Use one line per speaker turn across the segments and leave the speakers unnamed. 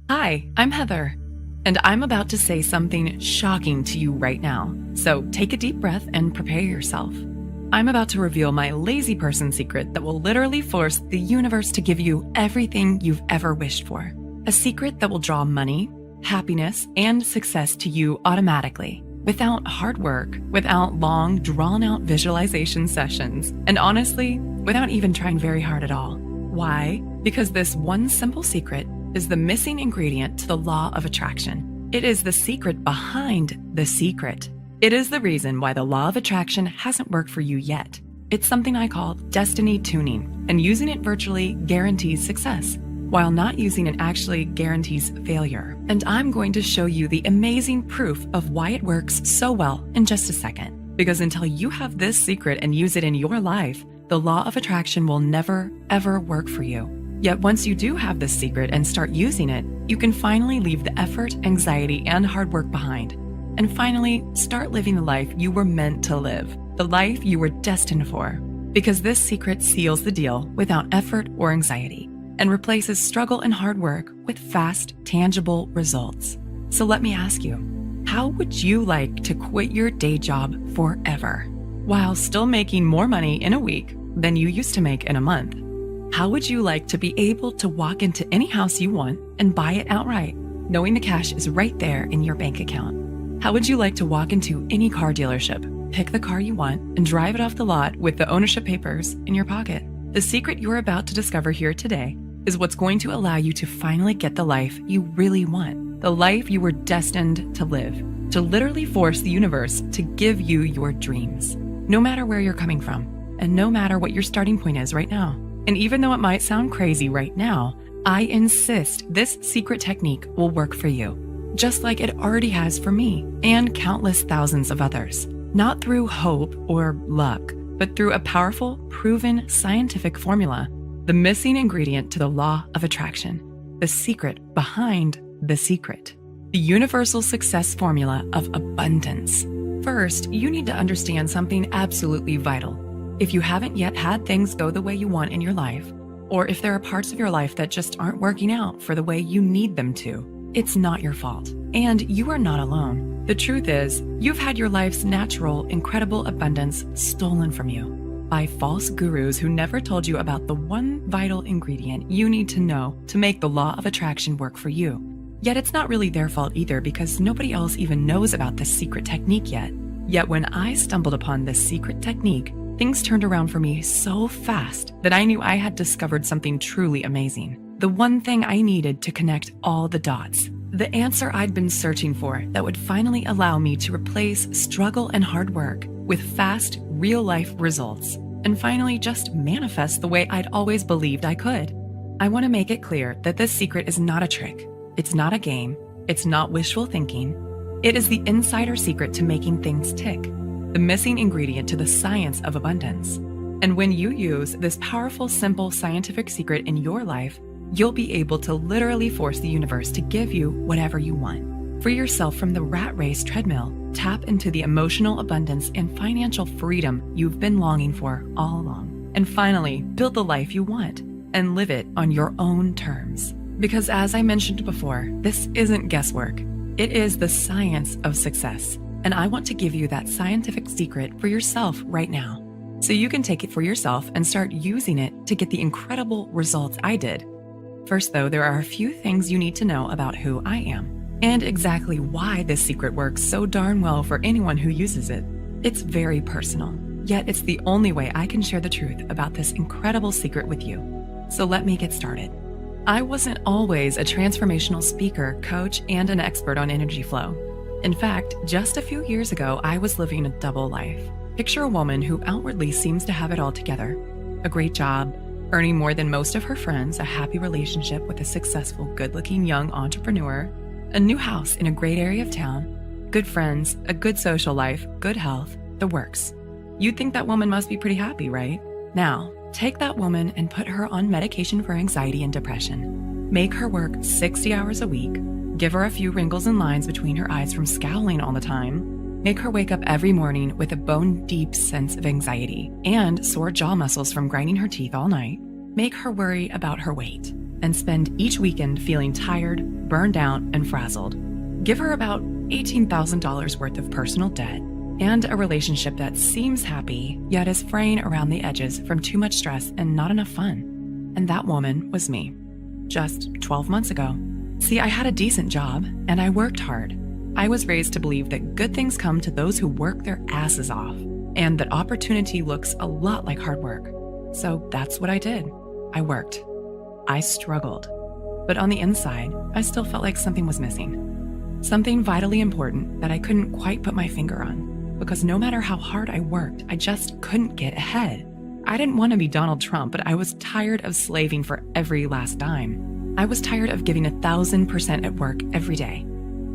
Hi, I'm Heather, and I'm about to say something shocking to you right now. So take a deep breath and prepare yourself. I'm about to reveal my lazy person secret that will literally force the universe to give you everything you've ever wished for. A secret that will draw money, happiness, and success to you automatically, without hard work, without long, drawn-out visualization sessions, and honestly, without even trying very hard at all. Why? Because this one simple secret is the missing ingredient to the law of attraction. It is the secret behind the secret. It is the reason why the law of attraction hasn't worked for you yet. It's something I call destiny tuning, and using it virtually guarantees success, while not using it actually guarantees failure. And I'm going to show you the amazing proof of why it works so well in just a second. Because until you have this secret and use it in your life, the law of attraction will never, ever work for you. Yet once you do have this secret and start using it, you can finally leave the effort, anxiety, and hard work behind. And finally, start living the life you were meant to live, the life you were destined for. Because this secret seals the deal without effort or anxiety and replaces struggle and hard work with fast, tangible results. So let me ask you, how would you like to quit your day job forever while still making more money in a week than you used to make in a month? How would you like to be able to walk into any house you want and buy it outright, knowing the cash is right there in your bank account? How would you like to walk into any car dealership, pick the car you want, and drive it off the lot with the ownership papers in your pocket? The secret you're about to discover here today is what's going to allow you to finally get the life you really want, the life you were destined to live, to literally force the universe to give you your dreams, no matter where you're coming from, and no matter what your starting point is right now. And even though it might sound crazy right now, I insist this secret technique will work for you, just like it already has for me and countless thousands of others. Not through hope or luck, but through a powerful, proven scientific formula, the missing ingredient to the law of attraction, the secret behind the secret, the universal success formula of abundance. First, you need to understand something absolutely vital. If you haven't yet had things go the way you want in your life, or if there are parts of your life that just aren't working out for the way you need them to, it's not your fault. And you are not alone. The truth is, you've had your life's natural, incredible abundance stolen from you by false gurus who never told you about the one vital ingredient you need to know to make the law of attraction work for you. Yet it's not really their fault either, because nobody else even knows about this secret technique yet. Yet when I stumbled upon this secret technique, things turned around for me so fast that I knew I had discovered something truly amazing. The one thing I needed to connect all the dots. The answer I'd been searching for that would finally allow me to replace struggle and hard work with fast, real-life results, and finally just manifest the way I'd always believed I could. I want to make it clear that this secret is not a trick. It's not a game. It's not wishful thinking. It is the insider secret to making things tick, the missing ingredient to the science of abundance. And when you use this powerful, simple scientific secret in your life, you'll be able to literally force the universe to give you whatever you want. Free yourself from the rat race treadmill. Tap into the emotional abundance and financial freedom you've been longing for all along. And finally, build the life you want and live it on your own terms. Because as I mentioned before, this isn't guesswork. It is the science of success. And I want to give you that scientific secret for yourself right now, so you can take it for yourself and start using it to get the incredible results I did. First though, there are a few things you need to know about who I am, and exactly why this secret works so darn well for anyone who uses it. It's very personal, yet it's the only way I can share the truth about this incredible secret with you. So let me get started. I wasn't always a transformational speaker, coach, and an expert on energy flow. In fact, just a few years ago, I was living a double life. Picture a woman who outwardly seems to have it all together. A great job, earning more than most of her friends, a happy relationship with a successful, good-looking young entrepreneur, a new house in a great area of town, good friends, a good social life, good health, the works. You'd think that woman must be pretty happy, right? Now, take that woman and put her on medication for anxiety and depression. Make her work 60 hours a week. Give her a few wrinkles and lines between her eyes from scowling all the time. Make her wake up every morning with a bone-deep sense of anxiety and sore jaw muscles from grinding her teeth all night. Make her worry about her weight. and spend each weekend feeling tired, burned out, and frazzled. Give her about $18,000 worth of personal debt and a relationship that seems happy, yet is fraying around the edges from too much stress and not enough fun. And that woman was me, just 12 months ago. See, I had a decent job, and I worked hard. I was raised to believe that good things come to those who work their asses off, and that opportunity looks a lot like hard work. So that's what I did. I worked. I struggled. But on the inside, I still felt like something was missing. Something vitally important that I couldn't quite put my finger on, because no matter how hard I worked, I just couldn't get ahead. I didn't want to be Donald Trump, but I was tired of slaving for every last dime. I was tired of giving 1,000% at work every day.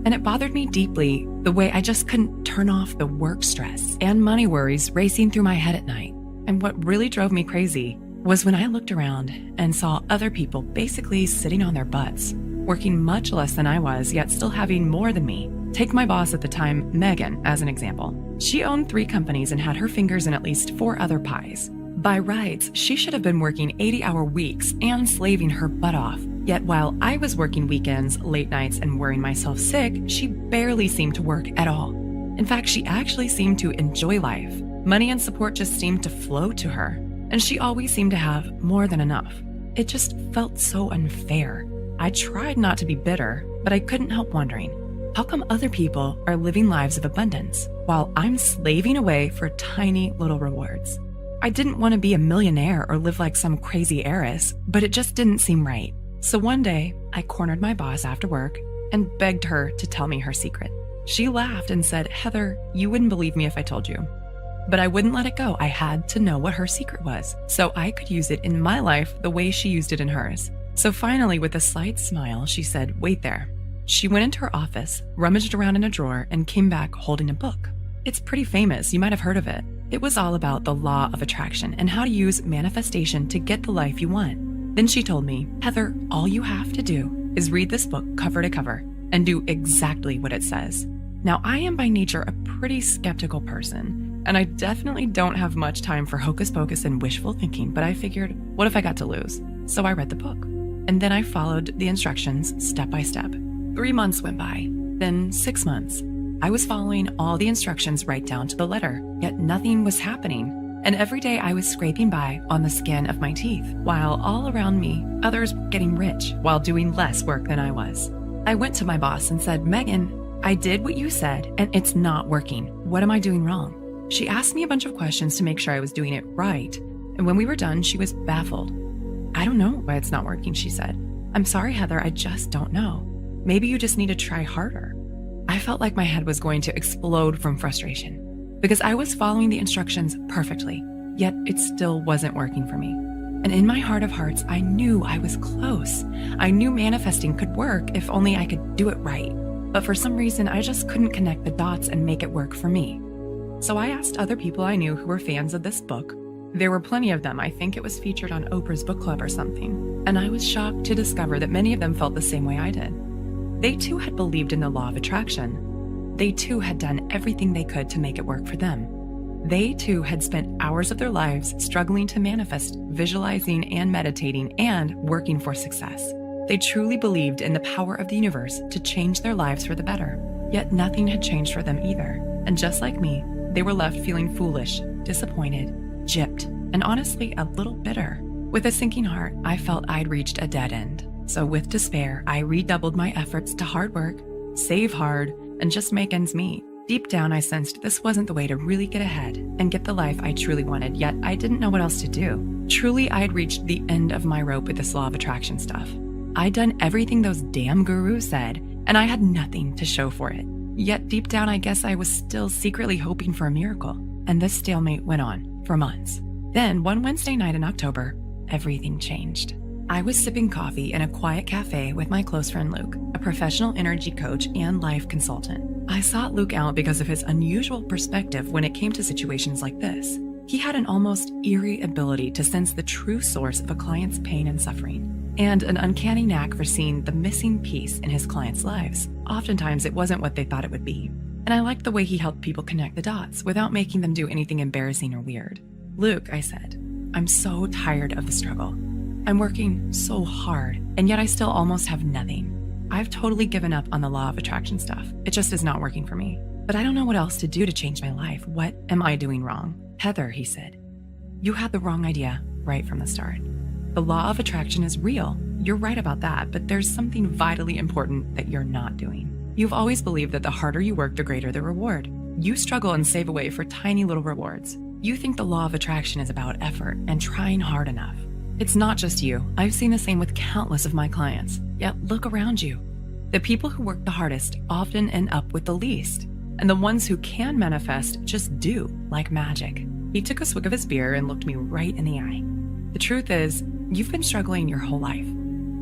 And it bothered me deeply the way I just couldn't turn off the work stress and money worries racing through my head at night. And what really drove me crazy was when I looked around and saw other people basically sitting on their butts, working much less than I was, yet still having more than me. Take my boss at the time, Megan, as an example. She owned 3 companies and had her fingers in at least 4 other pies. By rights, she should have been working 80-hour weeks and slaving her butt off. Yet while I was working weekends, late nights, and worrying myself sick, she barely seemed to work at all. In fact, she actually seemed to enjoy life. Money and support just seemed to flow to her, and she always seemed to have more than enough. It just felt so unfair. I tried not to be bitter, but I couldn't help wondering, how come other people are living lives of abundance while I'm slaving away for tiny little rewards? I didn't want to be a millionaire or live like some crazy heiress, but it just didn't seem right. So one day, I cornered my boss after work and begged her to tell me her secret. She laughed and said, "Heather, you wouldn't believe me if I told you." But I wouldn't let it go. I had to know what her secret was, so I could use it in my life the way she used it in hers. So finally, with a slight smile, she said, "Wait there." She went into her office, rummaged around in a drawer, and came back holding a book. It's pretty famous. You might have heard of it. It was all about the law of attraction and how to use manifestation to get the life you want. Then she told me, "Heather, all you have to do is read this book cover to cover and do exactly what it says." Now, I am by nature a pretty skeptical person, and I definitely don't have much time for hocus pocus and wishful thinking, but I figured, what if I got to lose? So I read the book. And then I followed the instructions step by step. 3 months went by, then 6 months. I was following all the instructions right down to the letter, yet nothing was happening. And every day I was scraping by on the skin of my teeth, while all around me, others were getting rich while doing less work than I was. I went to my boss and said, "Megan, I did what you said, and it's not working. What am I doing wrong?" She asked me a bunch of questions to make sure I was doing it right. And when we were done, she was baffled. "I don't know why it's not working," she said. "I'm sorry, Heather, I just don't know. Maybe you just need to try harder." I felt like my head was going to explode from frustration because I was following the instructions perfectly, yet it still wasn't working for me. And in my heart of hearts, I knew I was close. I knew manifesting could work if only I could do it right. But for some reason, I just couldn't connect the dots and make it work for me. So I asked other people I knew who were fans of this book. There were plenty of them. I think it was featured on Oprah's book club or something. And I was shocked to discover that many of them felt the same way I did. They too had believed in the law of attraction. They too had done everything they could to make it work for them. They too had spent hours of their lives struggling to manifest, visualizing and meditating and working for success. They truly believed in the power of the universe to change their lives for the better. Yet nothing had changed for them either. And just like me, they were left feeling foolish, disappointed, gypped, and honestly a little bitter. With a sinking heart, I felt I'd reached a dead end. So with despair, I redoubled my efforts to hard work, save hard, and just make ends meet. Deep down, I sensed this wasn't the way to really get ahead and get the life I truly wanted, yet I didn't know what else to do. Truly, I had reached the end of my rope with this law of attraction stuff. I'd done everything those damn gurus said, and I had nothing to show for it. Yet deep down, I guess I was still secretly hoping for a miracle. And this stalemate went on for months. Then, one Wednesday night in October, everything changed. I was sipping coffee in a quiet cafe with my close friend Luke, a professional energy coach and life consultant. I sought Luke out because of his unusual perspective when it came to situations like this. He had an almost eerie ability to sense the true source of a client's pain and suffering, and an uncanny knack for seeing the missing piece in his clients' lives. Oftentimes, it wasn't what they thought it would be. And I liked the way he helped people connect the dots without making them do anything embarrassing or weird. "Luke," I said, "I'm so tired of the struggle. I'm working so hard, and yet I still almost have nothing. I've totally given up on the law of attraction stuff. It just is not working for me. But I don't know what else to do to change my life. What am I doing wrong? Heather, he said, you had the wrong idea right from the start. The law of attraction is real. You're right about that, but there's something vitally important that you're not doing. You've always believed that the harder you work, the greater the reward. You struggle and save away for tiny little rewards. You think the law of attraction is about effort and trying hard enough. It's not just you. I've seen the same with countless of my clients. Yet look around you. The people who work the hardest often end up with the least. And the ones who can manifest just do, like magic. He took a swig of his beer and looked me right in the eye. The truth is, you've been struggling your whole life.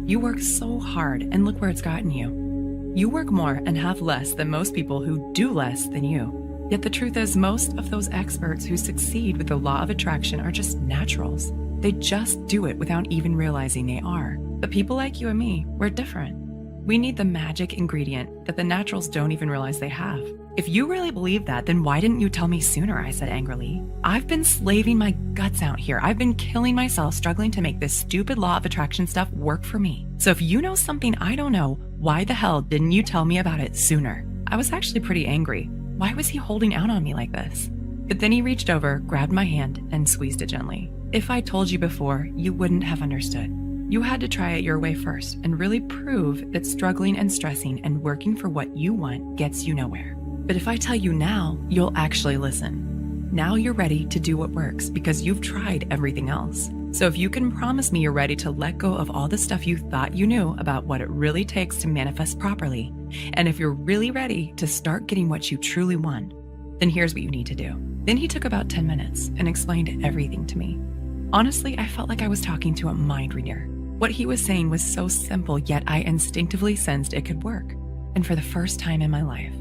You work so hard, and look where it's gotten you. You work more and have less than most people who do less than you. Yet the truth is, most of those experts who succeed with the law of attraction are just naturals. They just do it without even realizing they are. But people like you and me, we're different. We need the magic ingredient that the naturals don't even realize they have. If you really believe that, then why didn't you tell me sooner? I said angrily. I've been slaving my guts out here. I've been killing myself struggling to make this stupid law of attraction stuff work for me. So if you know something I don't know, why the hell didn't you tell me about it sooner? I was actually pretty angry. Why was he holding out on me like this? But then he reached over, grabbed my hand, and squeezed it gently. If I told you before, you wouldn't have understood. You had to try it your way first and really prove that struggling and stressing and working for what you want gets you nowhere. But if I tell you now, you'll actually listen. Now you're ready to do what works because you've tried everything else. So if you can promise me you're ready to let go of all the stuff you thought you knew about what it really takes to manifest properly, and if you're really ready to start getting what you truly want, then here's what you need to do. Then he took about 10 minutes and explained everything to me. Honestly, I felt like I was talking to a mind reader. What he was saying was so simple, yet I instinctively sensed it could work. And for the first time in my life,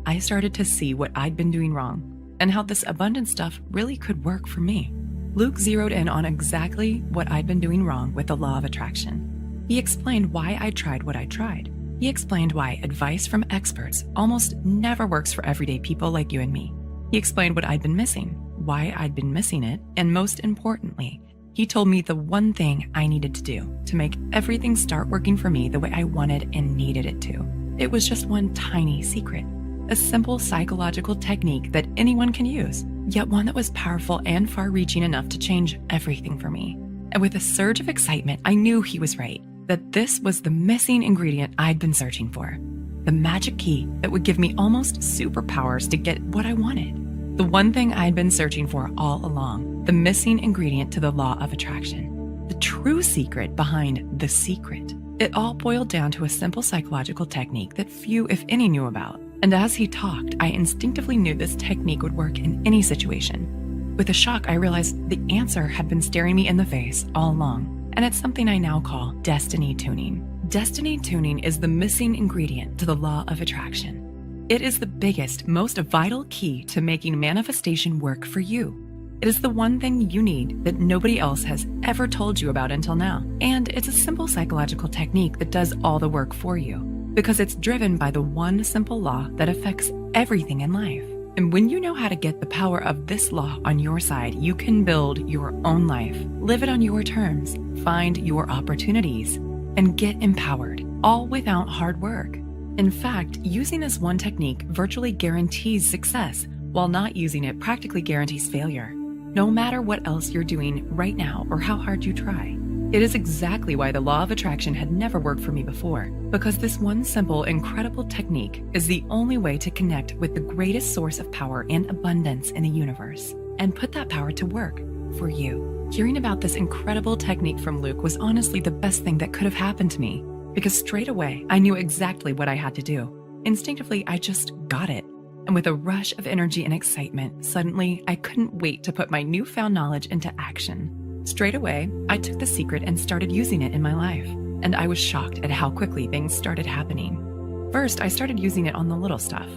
I started to see what I'd been doing wrong and how this abundant stuff really could work for me. Luke zeroed in on exactly what I'd been doing wrong with the law of attraction. He explained why I tried what I tried. He explained why advice from experts almost never works for everyday people like you and me. He explained what I'd been missing, why I'd been missing it, and most importantly, he told me the one thing I needed to do to make everything start working for me the way I wanted and needed it to. It was just one tiny secret, a simple psychological technique that anyone can use, yet one that was powerful and far-reaching enough to change everything for me. And with a surge of excitement, I knew he was right, that this was the missing ingredient I'd been searching for, the magic key that would give me almost superpowers to get what I wanted. The one thing I'd been searching for all along, the missing ingredient to the law of attraction, the true secret behind the secret. It all boiled down to a simple psychological technique that few, if any, knew about. And as he talked, I instinctively knew this technique would work in any situation. With a shock, I realized the answer had been staring me in the face all along, and it's something I now call destiny tuning. Destiny tuning is the missing ingredient to the law of attraction. It is the biggest, most vital key to making manifestation work for you. It is the one thing you need that nobody else has ever told you about until now. And it's a simple psychological technique that does all the work for you because it's driven by the one simple law that affects everything in life. And when you know how to get the power of this law on your side, you can build your own life, live it on your terms, find your opportunities, and get empowered, all without hard work. In fact, using this one technique virtually guarantees success, while not using it practically guarantees failure, no matter what else you're doing right now or how hard you try. It is exactly why the law of attraction had never worked for me before, because this one simple, incredible technique is the only way to connect with the greatest source of power and abundance in the universe, and put that power to work for you. Hearing about this incredible technique from Luke was honestly the best thing that could have happened to me, because straight away, I knew exactly what I had to do. Instinctively, I just got it. And with a rush of energy and excitement, suddenly, I couldn't wait to put my newfound knowledge into action. Straight away, I took the secret and started using it in my life. And I was shocked at how quickly things started happening. First, I started using it on the little stuff.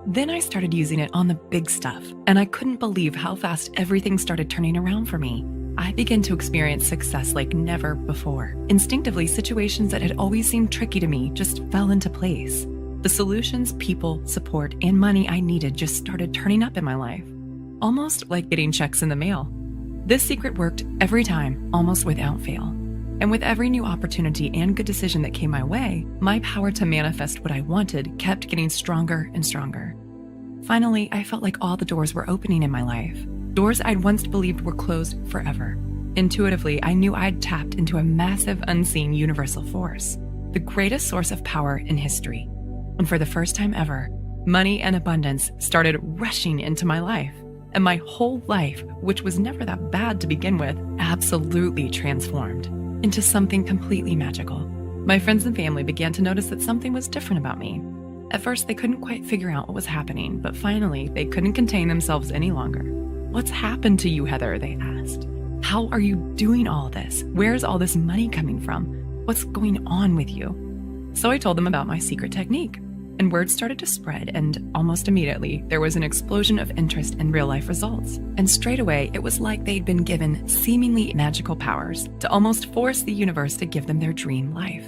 Then I started using it on the big stuff. And I couldn't believe how fast everything started turning around for me. I began to experience success like never before. Instinctively, situations that had always seemed tricky to me just fell into place. The solutions, people, support, and money I needed just started turning up in my life, almost like getting checks in the mail. This secret worked every time, almost without fail. And with every new opportunity and good decision that came my way, my power to manifest what I wanted kept getting stronger and stronger. Finally, I felt like all the doors were opening in my life, doors I'd once believed were closed forever. Intuitively, I knew I'd tapped into a massive, unseen universal force, the greatest source of power in history. And for the first time ever, money and abundance started rushing into my life. And my whole life, which was never that bad to begin with, absolutely transformed into something completely magical. My friends and family began to notice that something was different about me. At first, they couldn't quite figure out what was happening, but finally, they couldn't contain themselves any longer. "What's happened to you, Heather?" they asked. "How are you doing all this? Where's all this money coming from? What's going on with you?" So I told them about my secret technique, and word started to spread, and almost immediately, there was an explosion of interest in real-life results. And straight away, it was like they'd been given seemingly magical powers to almost force the universe to give them their dream life.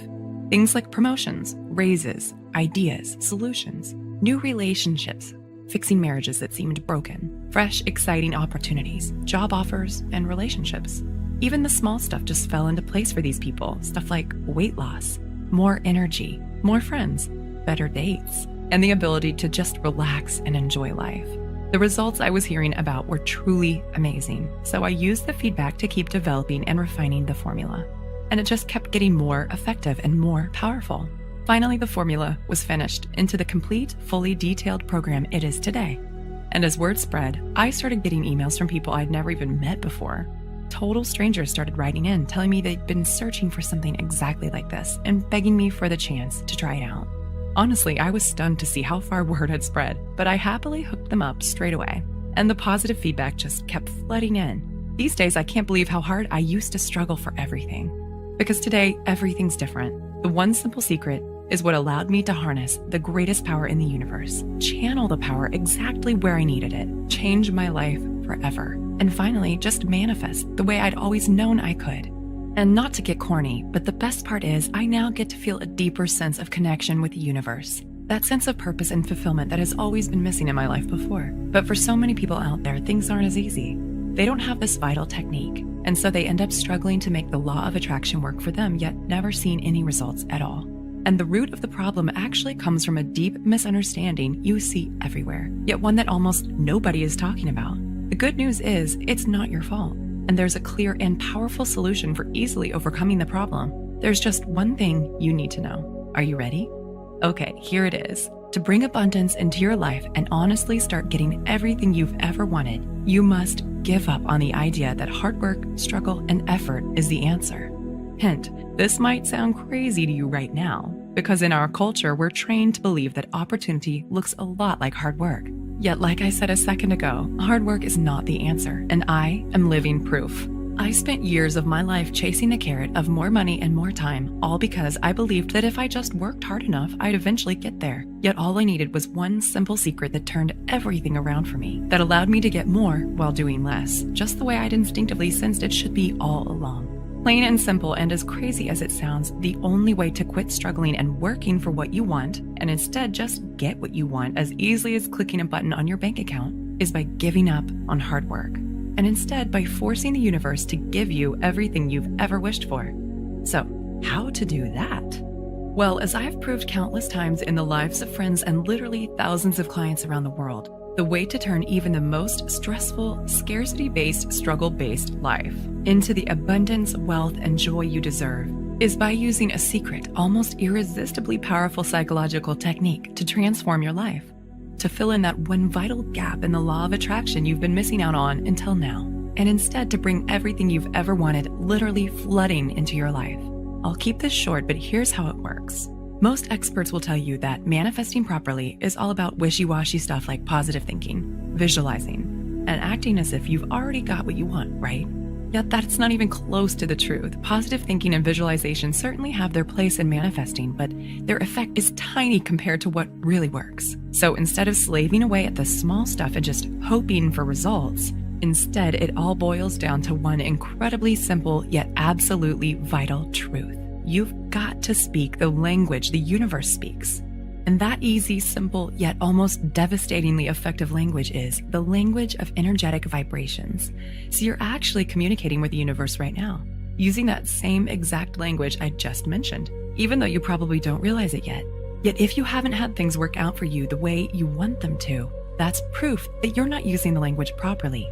Things like promotions, raises, ideas, solutions, new relationships, fixing marriages that seemed broken, fresh, exciting opportunities, job offers, and relationships. Even the small stuff just fell into place for these people, stuff like weight loss, more energy, more friends, better dates, and the ability to just relax and enjoy life. The results I was hearing about were truly amazing, so I used the feedback to keep developing and refining the formula. And it just kept getting more effective and more powerful. Finally, the formula was finished into the complete, fully detailed program it is today. And as word spread, I started getting emails from people I'd never even met before. Total strangers started writing in, telling me they'd been searching for something exactly like this and begging me for the chance to try it out. Honestly, I was stunned to see how far word had spread, but I happily hooked them up straight away. And the positive feedback just kept flooding in. These days, I can't believe how hard I used to struggle for everything. Because today, everything's different. The one simple secret is what allowed me to harness the greatest power in the universe, channel the power exactly where I needed it, change my life forever, and finally just manifest the way I'd always known I could. And not to get corny, but the best part is I now get to feel a deeper sense of connection with the universe. That sense of purpose and fulfillment that has always been missing in my life before. But for so many people out there, things aren't as easy. They don't have this vital technique, and so they end up struggling to make the law of attraction work for them, yet never seeing any results at all. And the root of the problem actually comes from a deep misunderstanding you see everywhere, yet one that almost nobody is talking about. The good news is, it's not your fault, and there's a clear and powerful solution for easily overcoming the problem. There's just one thing you need to know. Are you ready? Okay, here it is. To bring abundance into your life and honestly start getting everything you've ever wanted, you must give up on the idea that hard work, struggle, and effort is the answer. Hint, this might sound crazy to you right now, because in our culture, we're trained to believe that opportunity looks a lot like hard work. Yet, like I said a second ago, hard work is not the answer, and I am living proof. I spent years of my life chasing the carrot of more money and more time, all because I believed that if I just worked hard enough, I'd eventually get there. Yet all I needed was one simple secret that turned everything around for me, that allowed me to get more while doing less, just the way I'd instinctively sensed it should be all along. Plain and simple, and as crazy as it sounds, the only way to quit struggling and working for what you want, and instead just get what you want as easily as clicking a button on your bank account, is by giving up on hard work. And instead by forcing the universe to give you everything you've ever wished for. So, how to do that? Well, as I've proved countless times in the lives of friends and literally thousands of clients around the world, the way to turn even the most stressful, scarcity-based, struggle-based life into the abundance, wealth, and joy you deserve is by using a secret, almost irresistibly powerful psychological technique to transform your life, to fill in that one vital gap in the law of attraction you've been missing out on until now, and instead to bring everything you've ever wanted literally flooding into your life. I'll keep this short, but here's how it works. Most experts will tell you that manifesting properly is all about wishy-washy stuff like positive thinking, visualizing, and acting as if you've already got what you want, right? Yet that's not even close to the truth. Positive thinking and visualization certainly have their place in manifesting, but their effect is tiny compared to what really works. So instead of slaving away at the small stuff and just hoping for results, instead it all boils down to one incredibly simple yet absolutely vital truth. You've got to speak the language the universe speaks. And that easy, simple, yet almost devastatingly effective language is the language of energetic vibrations. So you're actually communicating with the universe right now. using that same exact language I just mentioned, even though you probably don't realize it yet. Yet if you haven't had things work out for you the way you want them to, that's proof that you're not using the language properly.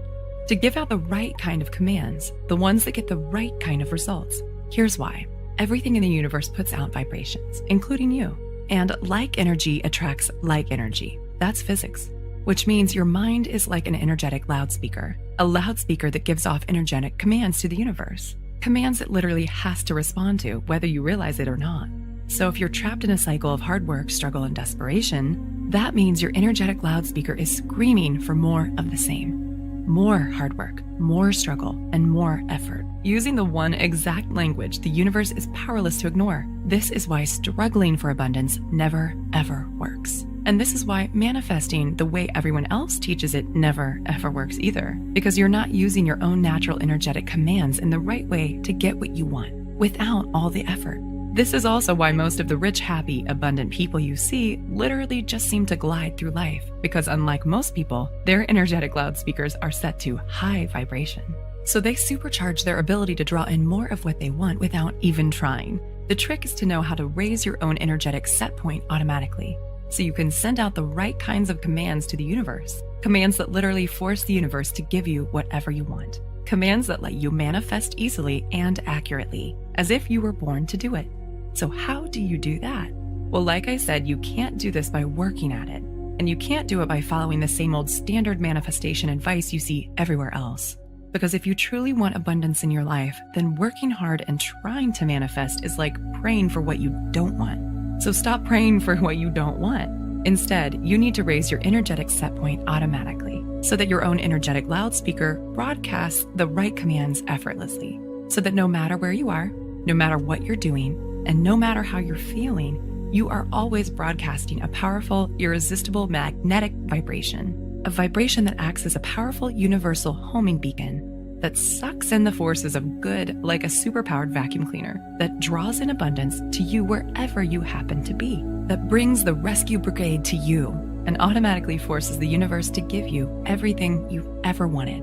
To give out the right kind of commands, the ones that get the right kind of results. Here's why. Everything in the universe puts out vibrations, including you. And like energy attracts like energy. That's physics. Which means your mind is like an energetic loudspeaker. A loudspeaker that gives off energetic commands to the universe. Commands it literally has to respond to, whether you realize it or not. So if you're trapped in a cycle of hard work, struggle, and desperation, that means your energetic loudspeaker is screaming for more of the same. More hard work, more struggle, and more effort. Using the one exact language the universe is powerless to ignore. This is why struggling for abundance never, ever works. And this is why manifesting the way everyone else teaches it never, ever works either. Because you're not using your own natural energetic commands in the right way to get what you want, without all the effort. This is also why most of the rich, happy, abundant people you see literally just seem to glide through life, because unlike most people, their energetic loudspeakers are set to high vibration. So they supercharge their ability to draw in more of what they want without even trying. The trick is to know how to raise your own energetic set point automatically, so you can send out the right kinds of commands to the universe. Commands that literally force the universe to give you whatever you want. Commands that let you manifest easily and accurately, as if you were born to do it. So how do you do that? Well, like I said, you can't do this by working at it. And you can't do it by following the same old standard manifestation advice you see everywhere else. Because if you truly want abundance in your life, then working hard and trying to manifest is like praying for what you don't want. So stop praying for what you don't want. Instead, you need to raise your energetic set point automatically, so that your own energetic loudspeaker broadcasts the right commands effortlessly. So that no matter where you are, no matter what you're doing, and no matter how you're feeling, you are always broadcasting a powerful, irresistible magnetic vibration. A vibration that acts as a powerful universal homing beacon that sucks in the forces of good like a superpowered vacuum cleaner, that draws in abundance to you wherever you happen to be, that brings the rescue brigade to you and automatically forces the universe to give you everything you've ever wanted.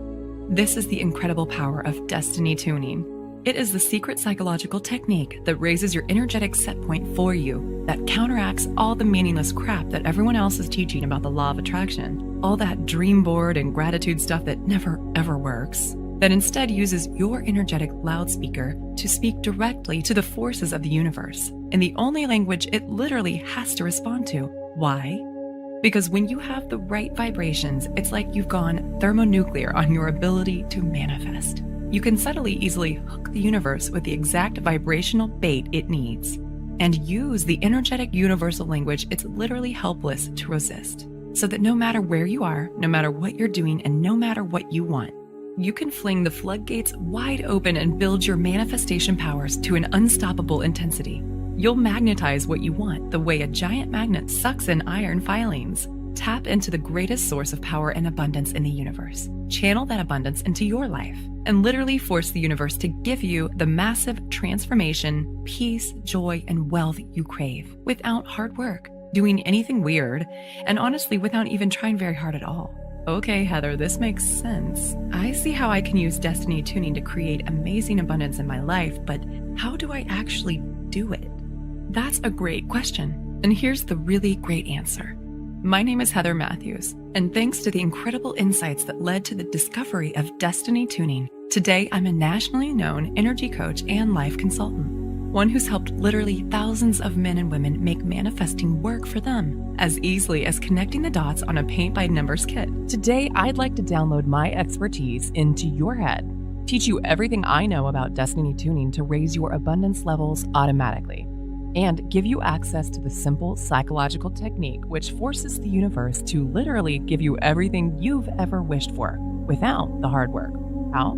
This is the incredible power of destiny tuning. It is the secret psychological technique that raises your energetic set point for you, that counteracts all the meaningless crap that everyone else is teaching about the law of attraction, all that dream board and gratitude stuff that never ever works, that instead uses your energetic loudspeaker to speak directly to the forces of the universe in the only language it literally has to respond to. Why? Because when you have the right vibrations, it's like you've gone thermonuclear on your ability to manifest. You can subtly easily hook the universe with the exact vibrational bait it needs and use the energetic universal language it's literally helpless to resist. So that no matter where you are, no matter what you're doing, and no matter what you want, you can fling the floodgates wide open and build your manifestation powers to an unstoppable intensity. You'll magnetize what you want the way a giant magnet sucks in iron filings. Tap into the greatest source of power and abundance in the universe. Channel that abundance into your life and literally force the universe to give you the massive transformation, peace, joy, and wealth you crave without hard work, doing anything weird, and honestly without even trying very hard at all. Okay, Heather, this makes sense. I see how I can use destiny tuning to create amazing abundance in my life, but how do I actually do it? That's a great question, and here's the really great answer. My name is Heather Matthews, and thanks to the incredible insights that led to the discovery of destiny tuning, today I'm a nationally known energy coach and life consultant, one who's helped literally thousands of men and women make manifesting work for them as easily as connecting the dots on a paint-by-numbers kit. Today, I'd like to download my expertise into your head, teach you everything I know about destiny tuning to raise your abundance levels automatically, and give you access to the simple psychological technique which forces the universe to literally give you everything you've ever wished for without the hard work. How?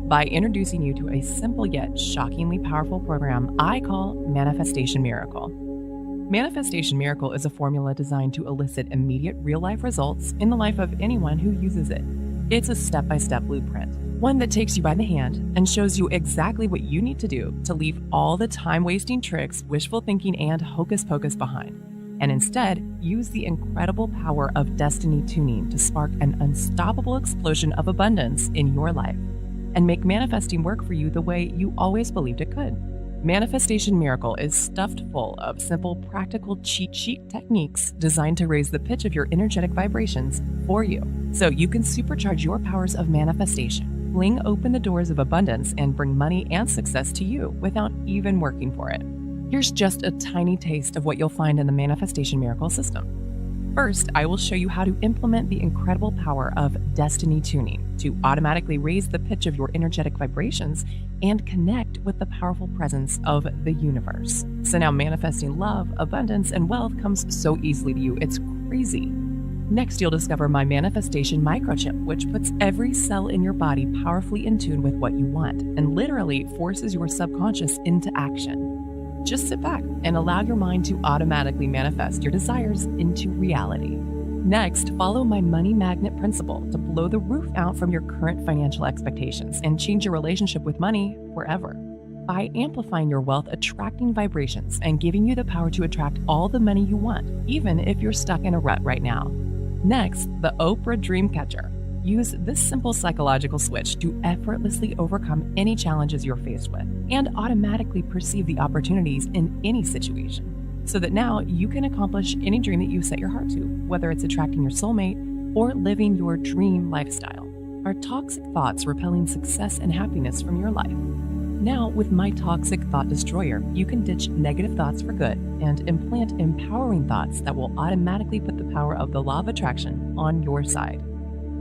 By introducing you to a simple yet shockingly powerful program I call Manifestation Miracle. Manifestation Miracle is a formula designed to elicit immediate real-life results in the life of anyone who uses it. It's a step-by-step blueprint, one that takes you by the hand and shows you exactly what you need to do to leave all the time-wasting tricks, wishful thinking, and hocus pocus behind, and instead use the incredible power of destiny tuning to spark an unstoppable explosion of abundance in your life. and make manifesting work for you the way you always believed it could. Manifestation Miracle is stuffed full of simple, practical cheat sheet techniques designed to raise the pitch of your energetic vibrations for you, so you can supercharge your powers of manifestation, fling open the doors of abundance, and bring money and success to you without even working for it. Here's just a tiny taste of what you'll find in the Manifestation Miracle system. First, I will show you how to implement the incredible power of destiny tuning to automatically raise the pitch of your energetic vibrations and connect with the powerful presence of the universe. So now manifesting love, abundance, and wealth comes so easily to you, it's crazy. Next, you'll discover my manifestation microchip, which puts every cell in your body powerfully in tune with what you want and literally forces your subconscious into action. Just sit back and allow your mind to automatically manifest your desires into reality. Next, follow my money magnet principle to blow the roof out from your current financial expectations and change your relationship with money forever. By amplifying your wealth attracting vibrations and giving you the power to attract all the money you want, even if you're stuck in a rut right now. Next, the Oprah Dreamcatcher. Use this simple psychological switch to effortlessly overcome any challenges you're faced with and automatically perceive the opportunities in any situation, so that now you can accomplish any dream that you set your heart to, whether it's attracting your soulmate or living your dream lifestyle. Are toxic thoughts repelling success and happiness from your life? Now, with my Toxic Thought Destroyer, you can ditch negative thoughts for good and implant empowering thoughts that will automatically put the power of the law of attraction on your side.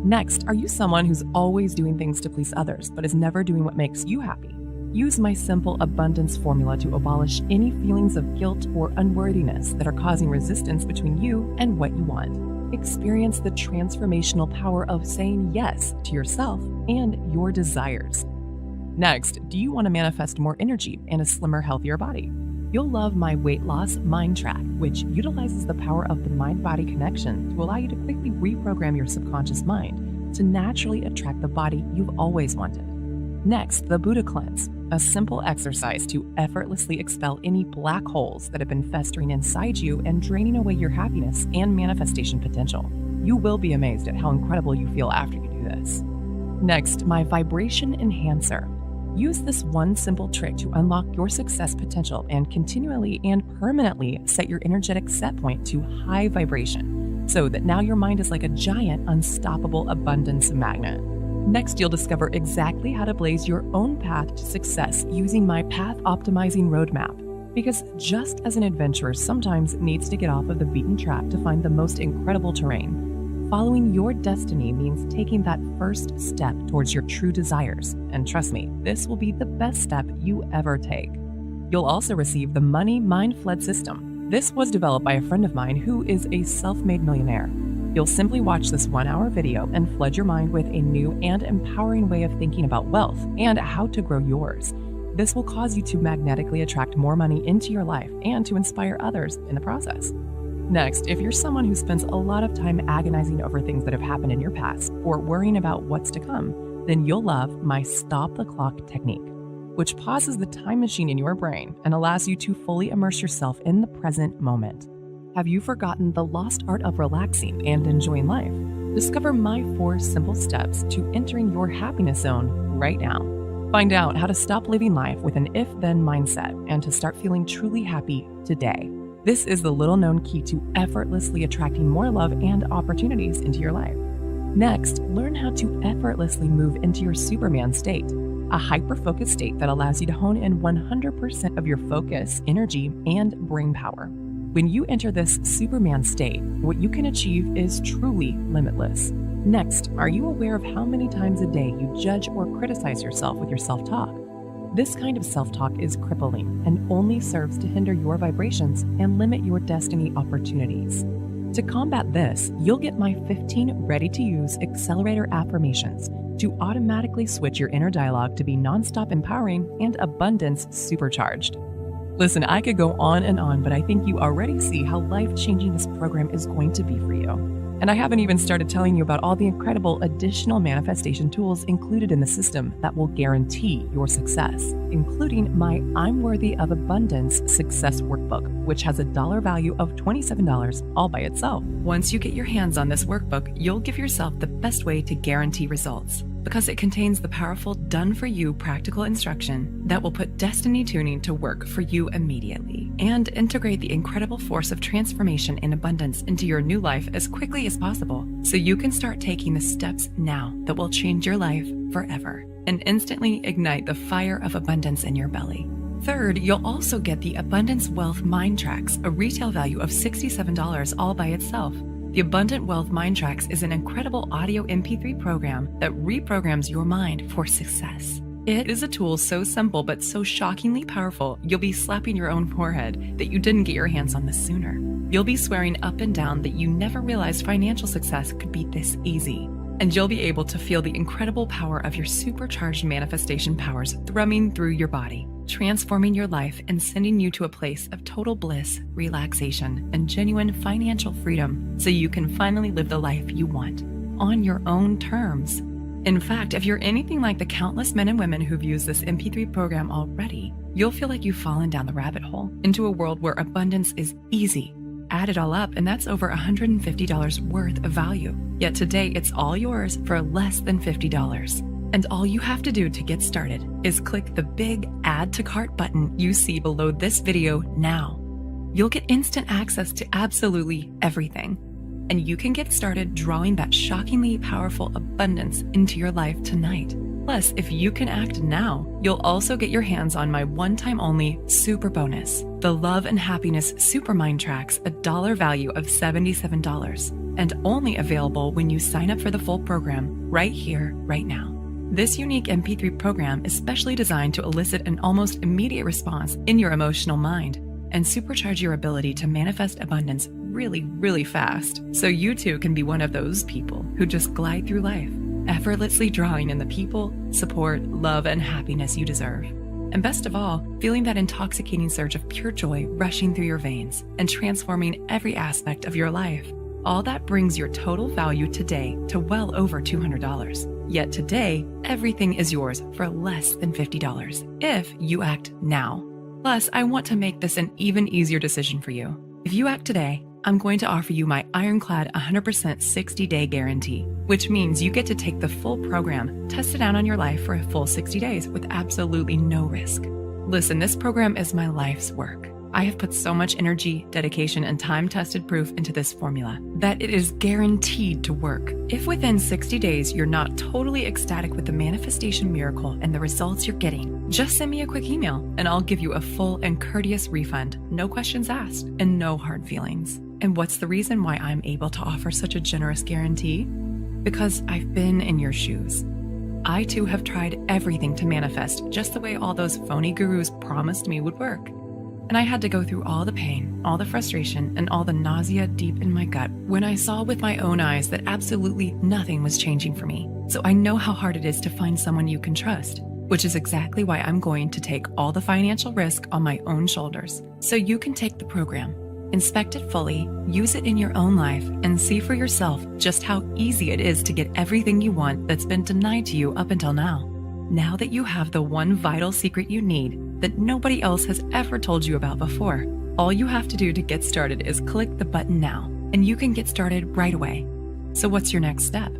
Next, are you someone who's always doing things to please others but is never doing what makes you happy? Use my simple abundance formula to abolish any feelings of guilt or unworthiness that are causing resistance between you and what you want. Experience the transformational power of saying yes to yourself and your desires. Next, do you want to manifest more energy and a slimmer, healthier body? You'll love my weight loss mind track, which utilizes the power of the mind-body connection to allow you to quickly reprogram your subconscious mind to naturally attract the body you've always wanted. Next, the Buddha Cleanse, a simple exercise to effortlessly expel any black holes that have been festering inside you and draining away your happiness and manifestation potential. You will be amazed at how incredible you feel after you do this. Next, my Vibration Enhancer. Use this one simple trick to unlock your success potential and continually and permanently set your energetic set point to high vibration, so that now your mind is like a giant, unstoppable abundance magnet. Next, you'll discover exactly how to blaze your own path to success using my Path Optimizing Roadmap. Because just as an adventurer sometimes needs to get off of the beaten track to find the most incredible terrain, following your destiny means taking that first step towards your true desires. And trust me, this will be the best step you ever take. You'll also receive the Money Mind Flood System. This was developed by a friend of mine who is a self-made millionaire. You'll simply watch this 1-hour video and flood your mind with a new and empowering way of thinking about wealth and how to grow yours. This will cause you to magnetically attract more money into your life and to inspire others in the process. Next, if you're someone who spends a lot of time agonizing over things that have happened in your past or worrying about what's to come, then you'll love my Stop the Clock technique, which pauses the time machine in your brain and allows you to fully immerse yourself in the present moment. Have you forgotten the lost art of relaxing and enjoying life? Discover my 4 simple steps to entering your happiness zone right now. Find out how to stop living life with an if-then mindset and to start feeling truly happy today. This is the little-known key to effortlessly attracting more love and opportunities into your life. Next, learn how to effortlessly move into your Superman state, a hyper-focused state that allows you to hone in 100% of your focus, energy, and brain power. When you enter this Superman state, what you can achieve is truly limitless. Next, are you aware of how many times a day you judge or criticize yourself with your self-talk? This kind of self-talk is crippling and only serves to hinder your vibrations and limit your destiny opportunities. To combat this, you'll get my 15 ready-to-use accelerator affirmations to automatically switch your inner dialogue to be nonstop empowering and abundance supercharged. Listen, I could go on and on, but I think you already see how life-changing this program is going to be for you. And I haven't even started telling you about all the incredible additional manifestation tools included in the system that will guarantee your success, including my I'm Worthy of Abundance Success Workbook, which has a dollar value of $27 all by itself. Once you get your hands on this workbook, you'll give yourself the best way to guarantee results. because it contains the powerful done-for-you practical instruction that will put Destiny Tuning to work for you immediately and integrate the incredible force of transformation and abundance into your new life as quickly as possible so you can start taking the steps now that will change your life forever and instantly ignite the fire of abundance in your belly. Third, you'll also get the Abundance Wealth Mind Tracks, a retail value of $67 all by itself. The Abundant Wealth Mind Tracks is an incredible audio MP3 program that reprograms your mind for success. It is a tool so simple but so shockingly powerful, you'll be slapping your own forehead that you didn't get your hands on this sooner. You'll be swearing up and down that you never realized financial success could be this easy. And you'll be able to feel the incredible power of your supercharged manifestation powers thrumming through your body, transforming your life and sending you to a place of total bliss, relaxation, and genuine financial freedom so you can finally live the life you want on your own terms. In fact, if you're anything like the countless men and women who've used this MP3 program already, you'll feel like you've fallen down the rabbit hole into a world where abundance is easy. Add it all up, and that's over $150 worth of value. Yet today, it's all yours for less than $50. And all you have to do to get started is click the big Add to Cart button you see below this video now. You'll get instant access to absolutely everything. And you can get started drawing that shockingly powerful abundance into your life tonight. Plus, if you can act now, you'll also get your hands on my one-time only super bonus, the Love and Happiness Super Mind Tracks, a dollar value of $77, and only available when you sign up for the full program right here, right now. This unique MP3 program is specially designed to elicit an almost immediate response in your emotional mind and supercharge your ability to manifest abundance really, really fast, so you too can be one of those people who just glide through life, effortlessly drawing in the people, support, love, and happiness you deserve. And best of all, feeling that intoxicating surge of pure joy rushing through your veins and transforming every aspect of your life. All that brings your total value today to well over $200. Yet today, everything is yours for less than $50 if you act now. Plus, I want to make this an even easier decision for you. If you act today, I'm going to offer you my ironclad 100% 60-day guarantee, which means you get to take the full program, test it out on your life for a full 60 days with absolutely no risk. Listen, this program is my life's work. I have put so much energy, dedication, and time-tested proof into this formula that it is guaranteed to work. If within 60 days you're not totally ecstatic with the manifestation miracle and the results you're getting, just send me a quick email and I'll give you a full and courteous refund, no questions asked, and no hard feelings. And what's the reason why I'm able to offer such a generous guarantee? Because I've been in your shoes. I too have tried everything to manifest just the way all those phony gurus promised me would work. And I had to go through all the pain, all the frustration, and all the nausea deep in my gut when I saw with my own eyes that absolutely nothing was changing for me. So I know how hard it is to find someone you can trust, which is exactly why I'm going to take all the financial risk on my own shoulders. So you can take the program, inspect it fully, use it in your own life, and see for yourself just how easy it is to get everything you want that's been denied to you up until now. Now that you have the one vital secret you need that nobody else has ever told you about before, all you have to do to get started is click the button now, and you can get started right away. So what's your next step?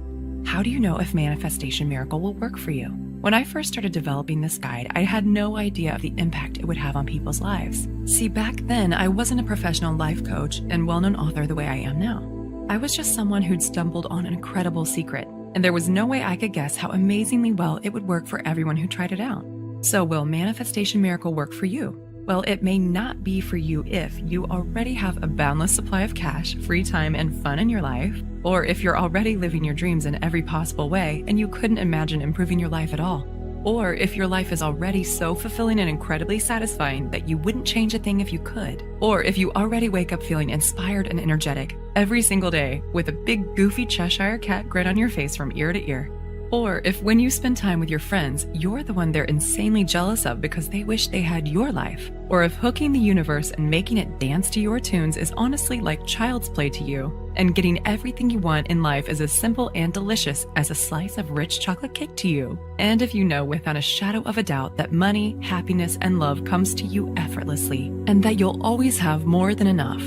How do you know if Manifestation Miracle will work for you? When I first started developing this guide, I had no idea of the impact it would have on people's lives. See, back then, I wasn't a professional life coach and well-known author the way I am now. I was just someone who'd stumbled on an incredible secret, and there was no way I could guess how amazingly well it would work for everyone who tried it out. So will Manifestation Miracle work for you? Well, it may not be for you if you already have a boundless supply of cash, free time, and fun in your life, or if you're already living your dreams in every possible way and you couldn't imagine improving your life at all, or if your life is already so fulfilling and incredibly satisfying that you wouldn't change a thing if you could, or if you already wake up feeling inspired and energetic every single day with a big goofy Cheshire cat grin on your face from ear to ear. Or if when you spend time with your friends, you're the one they're insanely jealous of because they wish they had your life. Or if hooking the universe and making it dance to your tunes is honestly like child's play to you, and getting everything you want in life is as simple and delicious as a slice of rich chocolate cake to you. And if you know without a shadow of a doubt that money, happiness, and love comes to you effortlessly, and that you'll always have more than enough.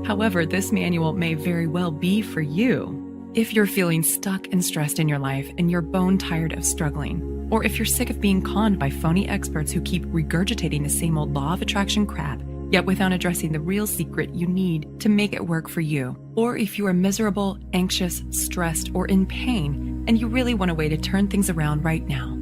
However, this manual may very well be for you. If you're feeling stuck and stressed in your life and you're bone tired of struggling, or if you're sick of being conned by phony experts who keep regurgitating the same old law of attraction crap, yet without addressing the real secret you need to make it work for you, or if you are miserable, anxious, stressed, or in pain, and you really want a way to turn things around right now,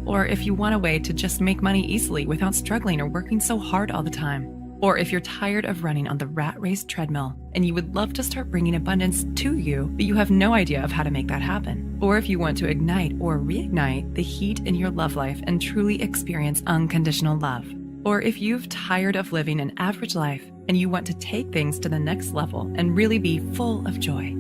or if you want a way to just make money easily without struggling or working so hard all the time, or if you're tired of running on the rat race treadmill and you would love to start bringing abundance to you, but you have no idea of how to make that happen, or if you want to ignite or reignite the heat in your love life and truly experience unconditional love, or if you've tired of living an average life and you want to take things to the next level and really be full of joy,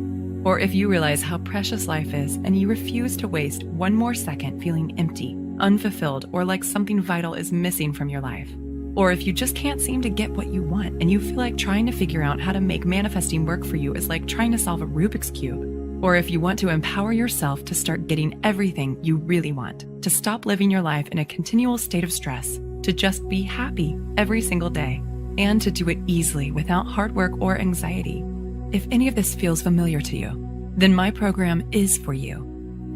or if you realize how precious life is and you refuse to waste one more second feeling empty, unfulfilled, or like something vital is missing from your life, or if you just can't seem to get what you want and you feel like trying to figure out how to make manifesting work for you is like trying to solve a Rubik's Cube, or if you want to empower yourself to start getting everything you really want, to stop living your life in a continual state of stress, to just be happy every single day, and to do it easily without hard work or anxiety. If any of this feels familiar to you, then my program is for you.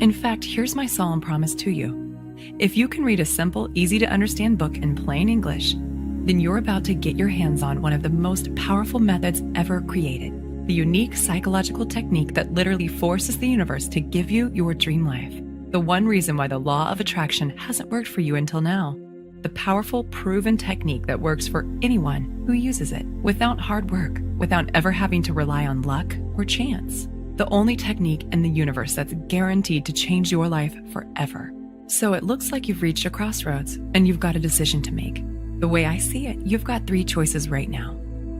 In fact, here's my solemn promise to you. If you can read a simple, easy to understand book in plain English, then you're about to get your hands on one of the most powerful methods ever created, the unique psychological technique that literally forces the universe to give you your dream life. The one reason why the law of attraction hasn't worked for you until now. The powerful, proven technique that works for anyone who uses it, without hard work, without ever having to rely on luck or chance. The only technique in the universe that's guaranteed to change your life forever. So it looks like you've reached a crossroads and you've got a decision to make. The way I see it, you've got 3 choices right now.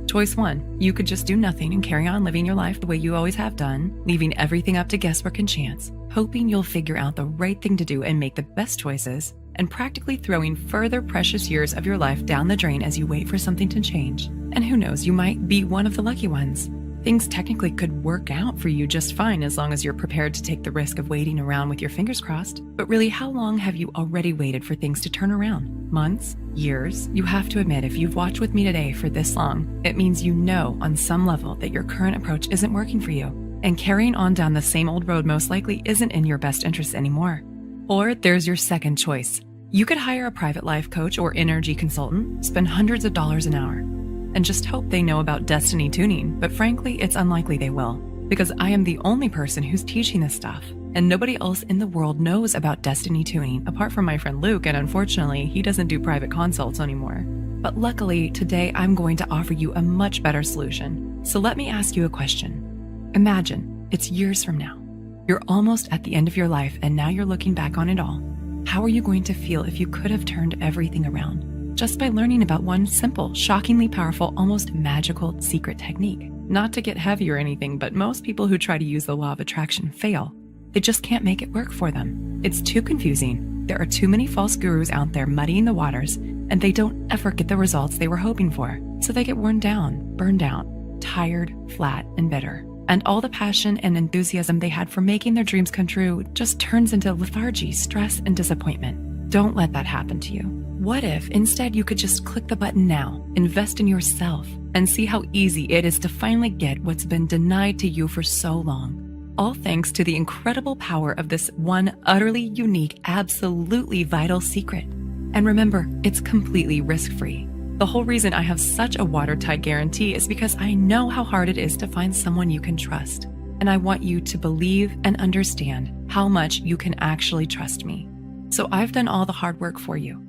Choice 1, you could just do nothing and carry on living your life the way you always have done, leaving everything up to guesswork and chance, hoping you'll figure out the right thing to do and make the best choices, and practically throwing further precious years of your life down the drain as you wait for something to change. And who knows, you might be one of the lucky ones. Things technically could work out for you just fine as long as you're prepared to take the risk of waiting around with your fingers crossed. But really, how long have you already waited for things to turn around? Months? Years? You have to admit, if you've watched with me today for this long, it means you know on some level that your current approach isn't working for you. And carrying on down the same old road most likely isn't in your best interest anymore. Or there's your second choice. You could hire a private life coach or energy consultant, spend hundreds of dollars an hour, and just hope they know about destiny tuning, but frankly, it's unlikely they will, because I am the only person who's teaching this stuff, and nobody else in the world knows about destiny tuning apart from my friend Luke, and unfortunately, he doesn't do private consults anymore. But luckily, today I'm going to offer you a much better solution. So let me ask you a question. Imagine it's years from now. You're almost at the end of your life, and now you're looking back on it all. How are you going to feel if you could have turned everything around? Just by learning about one simple, shockingly powerful, almost magical secret technique. Not to get heavy or anything, but most people who try to use the law of attraction fail. They just can't make it work for them. It's too confusing. There are too many false gurus out there muddying the waters, and they don't ever get the results they were hoping for. So they get worn down, burned out, tired, flat, and bitter. And all the passion and enthusiasm they had for making their dreams come true just turns into lethargy, stress, and disappointment. Don't let that happen to you. What if instead you could just click the button now, invest in yourself, and see how easy it is to finally get what's been denied to you for so long? All thanks to the incredible power of this one utterly unique, absolutely vital secret. And remember, it's completely risk-free. The whole reason I have such a watertight guarantee is because I know how hard it is to find someone you can trust. And I want you to believe and understand how much you can actually trust me. So I've done all the hard work for you.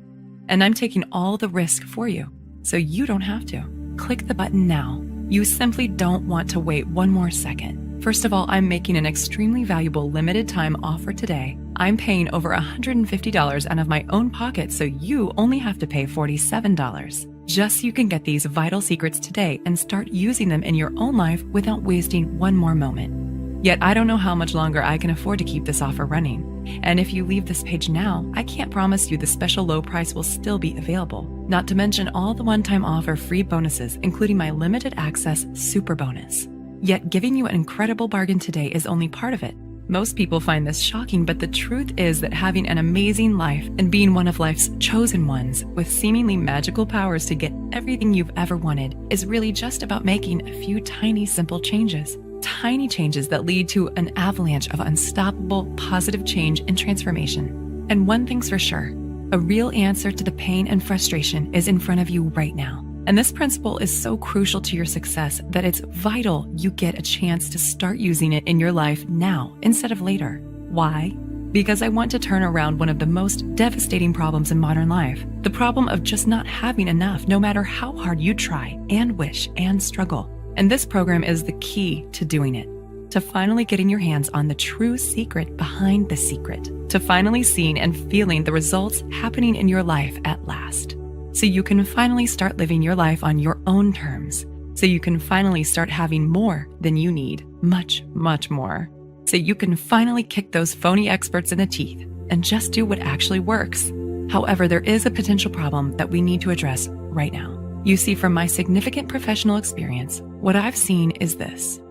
And I'm taking all the risk for you, so you don't have to. Click the button now. You simply don't want to wait one more second. First of all, I'm making an extremely valuable limited time offer today. I'm paying over $150 out of my own pocket, so you only have to pay $47. Just so you can get these vital secrets today and start using them in your own life without wasting one more moment. Yet I don't know how much longer I can afford to keep this offer running. And if you leave this page now, I can't promise you the special low price will still be available. Not to mention all the one-time offer free bonuses, including my limited access super bonus. Yet giving you an incredible bargain today is only part of it. Most people find this shocking, but the truth is that having an amazing life and being one of life's chosen ones with seemingly magical powers to get everything you've ever wanted is really just about making a few tiny, simple changes. tiny changes that lead to an avalanche of unstoppable positive change and transformation. And one thing's for sure, a real answer to the pain and frustration is in front of you right now. And this principle is so crucial to your success that it's vital you get a chance to start using it in your life now instead of later. Why? Because I want to turn around one of the most devastating problems in modern life, the problem of just not having enough no matter how hard you try and wish and struggle. And this program is the key to doing it, to finally getting your hands on the true secret behind the secret, to finally seeing and feeling the results happening in your life at last. So you can finally start living your life on your own terms. So you can finally start having more than you need, much, much more. So you can finally kick those phony experts in the teeth and just do what actually works. However, there is a potential problem that we need to address right now. You see, from my significant professional experience, what I've seen is this.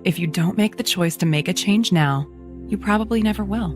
If you don't make the choice to make a change now, you probably never will.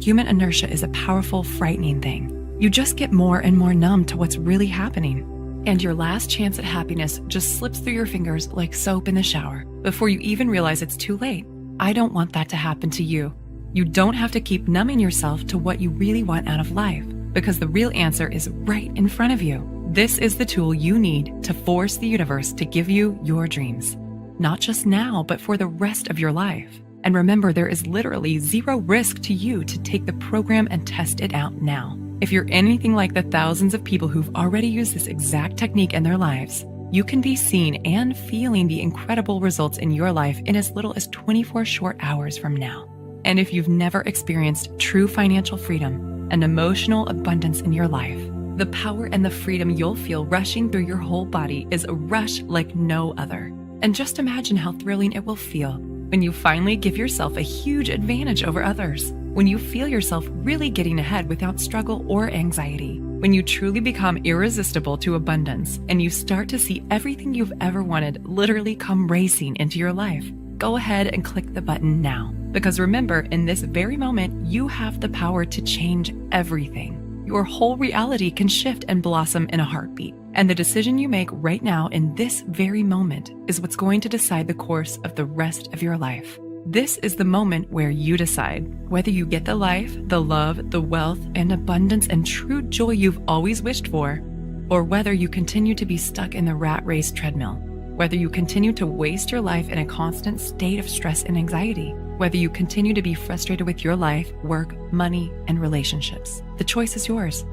Human inertia is a powerful, frightening thing. You just get more and more numb to what's really happening. And your last chance at happiness just slips through your fingers like soap in the shower before you even realize it's too late. I don't want that to happen to you. You don't have to keep numbing yourself to what you really want out of life, because the real answer is right in front of you. This is the tool you need to force the universe to give you your dreams. Not just now, but for the rest of your life. And remember, there is literally zero risk to you to take the program and test it out now. If you're anything like the thousands of people who've already used this exact technique in their lives, you can be seeing and feeling the incredible results in your life in as little as 24 short hours from now. And if you've never experienced true financial freedom and emotional abundance in your life, the power and the freedom you'll feel rushing through your whole body is a rush like no other. And just imagine how thrilling it will feel when you finally give yourself a huge advantage over others. When you feel yourself really getting ahead without struggle or anxiety, when you truly become irresistible to abundance and you start to see everything you've ever wanted literally come racing into your life. Go ahead and click the button now, because remember, in this very moment, you have the power to change everything. Your whole reality can shift and blossom in a heartbeat. And the decision you make right now in this very moment is what's going to decide the course of the rest of your life. This is the moment where you decide whether you get the life, the love, the wealth, and abundance and true joy you've always wished for, or whether you continue to be stuck in the rat race treadmill, whether you continue to waste your life in a constant state of stress and anxiety, whether you continue to be frustrated with your life, work, money, and relationships. The choice is yours,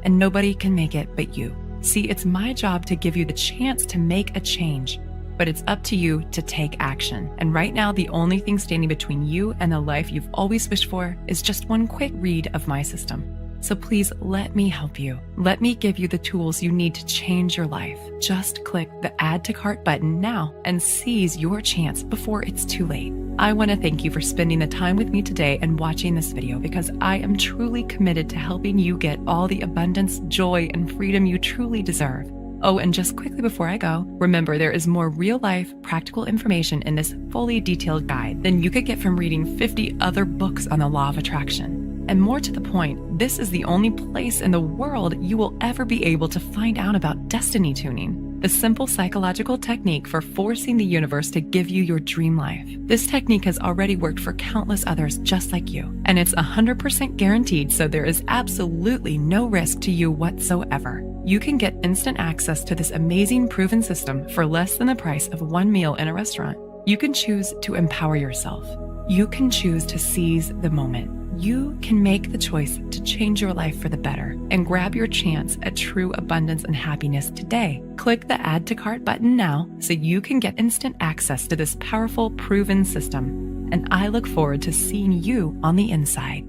and nobody can make it but you. See, it's my job to give you the chance to make a change, but it's up to you to take action. And right now, the only thing standing between you and the life you've always wished for is just one quick read of my system. So please let me help you. Let me give you the tools you need to change your life. Just click the Add to Cart button now and seize your chance before it's too late. I want to thank you for spending the time with me today and watching this video, because I am truly committed to helping you get all the abundance, joy, and freedom you truly deserve. Oh, and just quickly before I go, remember there is more real-life, practical information in this fully detailed guide than you could get from reading 50 other books on the law of attraction. And more to the point, this is the only place in the world you will ever be able to find out about destiny tuning, the simple psychological technique for forcing the universe to give you your dream life. This technique has already worked for countless others just like you, and it's 100% guaranteed, so there is absolutely no risk to you whatsoever. You can get instant access to this amazing proven system for less than the price of one meal in a restaurant. You can choose to empower yourself. You can choose to seize the moment. You can make the choice to change your life for the better and grab your chance at true abundance and happiness today. Click the Add to Cart button now so you can get instant access to this powerful, proven system. And I look forward to seeing you on the inside.